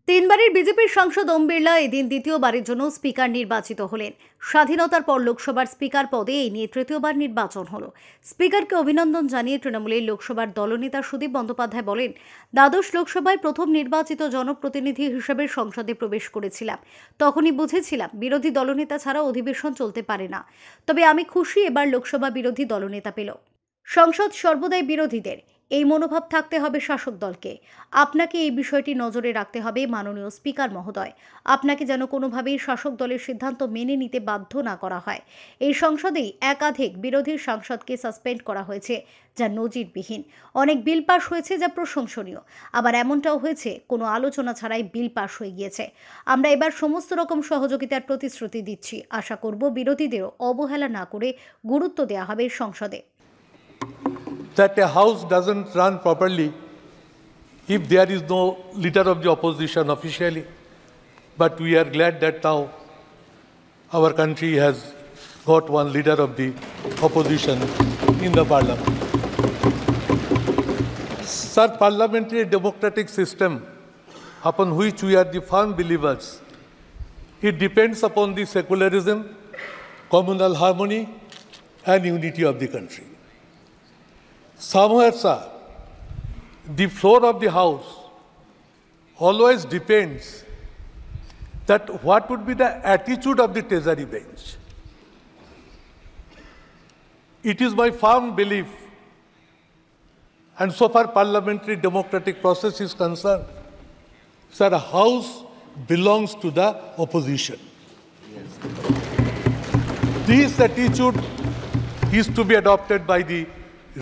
তিনবারের বিজেপির সাংসদ ওম বিড়লা এদিন দ্বিতীয়বারের জন্য স্পিকার নির্বাচিত হলেন। স্বাধীনতার পর লোকসভার স্পিকার পদে এই নিয়ে তৃতীয়বার নির্বাচন হলো। স্পিকারকে অভিনন্দন জানিয়ে তৃণমূলের লোকসভার দলনেতা সুদীপ বন্দ্যোপাধ্যায় বলেন, দ্বাদশ লোকসভায় প্রথম নির্বাচিত জনপ্রতিনিধি হিসেবে সংসদে প্রবেশ করেছিলাম। তখনই বুঝেছিলাম বিরোধী দলনেতা ছাড়া অধিবেশন চলতে পারে না। তবে আমি খুশি এবার লোকসভা বিরোধী দলনেতা পেল। সংসদ সর্বদাই বিরোধীদের, এই মনোভাব থাকতে হবে শাসক দলকে। আপনাকে এই বিষয়টি নজরে রাখতে হবে মাননীয় স্পিকার মহোদয়। আপনাকে যেন কোনোভাবেই শাসক দলের সিদ্ধান্ত মেনে নিতে বাধ্য না করা হয়। এই সংসদেই একাধিক বিরোধী সাংসদকে সাসপেন্ড করা হয়েছে, যা নজিরবিহীন। অনেক বিল পাস হয়েছে, যা প্রশংসনীয়। আবার এমনটাও হয়েছে কোনো আলোচনা ছাড়াই বিল পাস হয়ে গিয়েছে। আমরা এবার সমস্ত রকম সহযোগিতার প্রতিশ্রুতি দিচ্ছি। আশা করব বিরোধীদেরও অবহেলা না করে গুরুত্ব দেওয়া হবে সংসদে। That a house doesn't run properly if there is no leader of the opposition officially. But we are glad that now our country has got one leader of the opposition in the parliament. Sir, parliamentary democratic system upon which we are the firm believers, it depends upon the secularism, communal harmony and unity of the country. Somewhere, sir, the floor of the house always depends that what would be the attitude of the treasury bench. It is my firm belief, and so far parliamentary democratic process is concerned, sir, a house belongs to the opposition. Yes. This attitude is to be adopted by the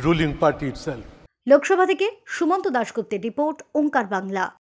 ruling party itself. Lok Sabha থেকে Sumanta দাশগুপ্তের report, ওঙ্কার বাংলা।